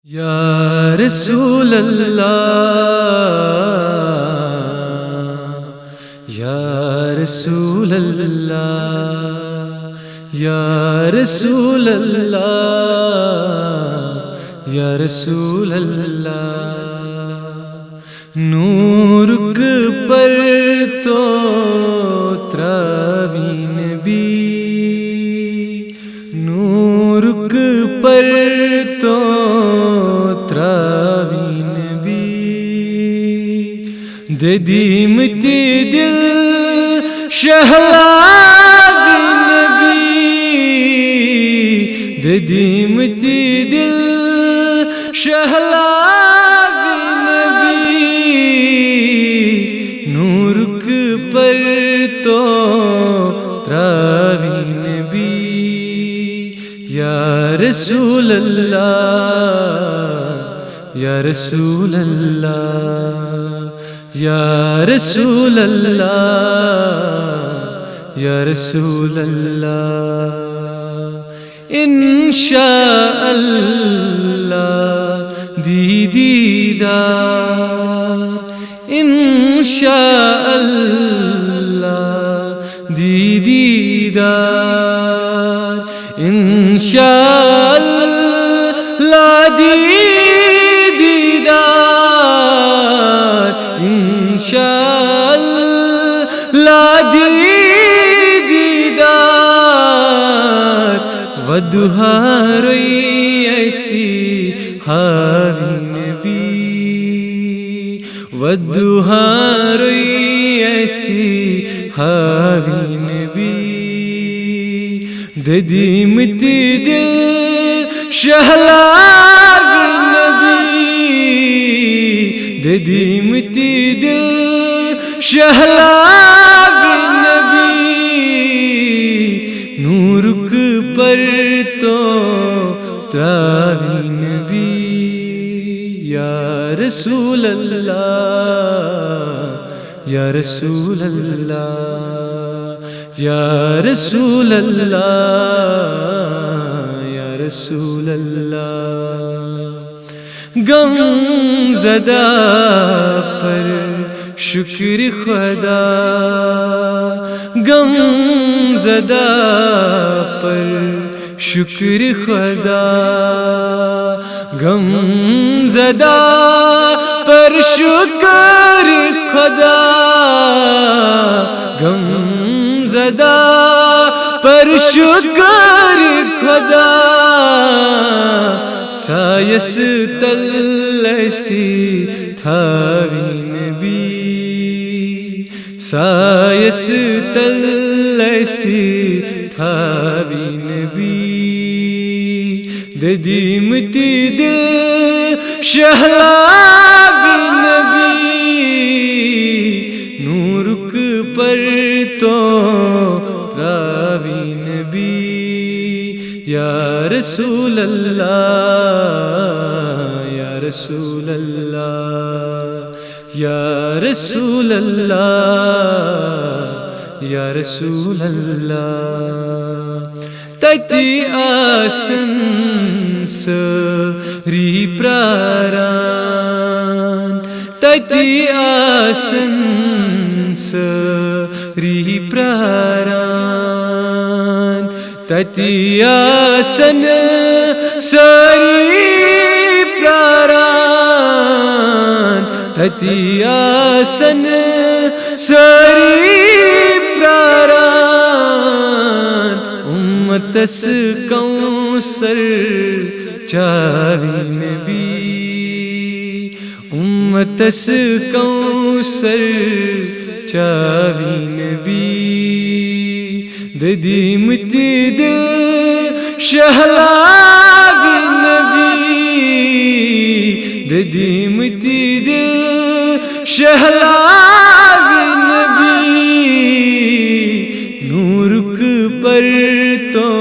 یا رسول اللہ، یا رسول اللہ، یا رسول اللہ، یا رسول اللہ، نورک پر تو تراوی نبی، نورک پر تو تراوی نبی، دیمتی دل شہلاوی نبی، دیمتی دل شہلاوی نبی، نورک پر تو تراوی نبی، یا رسول اللہ، یا رسول اللہ، یا رسول اللہ، یا رسول اللہ، انشاء اللہ دیدار، انشاء اللہ دیدار، انشاء اللہ دیدار، انشاء اللہ دیدار، ودھا روئی ایسی حاوی نبی، ودھا روئی ایسی حاوی نبی، دیمتی دل شہلاوی نبی، دیمتی دل شہلاوی نبی، نورک پر تو تراوی نبی، یا رسول اللہ، یا رسول اللہ، یا رسول اللہ، یا رسول اللہ، غم زدہ پر شکر خدا، غم زدہ پر شکر خدا، غم زدہ پر شکر خدا، غم زدہ پر شکر خدا، سایس تلسی تھاوی نبی، سایس تلسی تھاوی نبی، دیمتی دل شہلاوی نبی، نورک پر تو تراوی نبی، یا رسول اللہ، یا رسول اللہ، یا رسول اللہ، یا رسول اللہ، تتی آسن سری پراران، تتی آسن سری پراران، تتی آسن سری پراران، تتی آسن سری پراران، امتس کوثر چاوی نبی، امتس کوثر چاوی نبی، دیمتی دل شہلاوی نبی، دیمتی دل شہلاوی نبی، نورک پر تو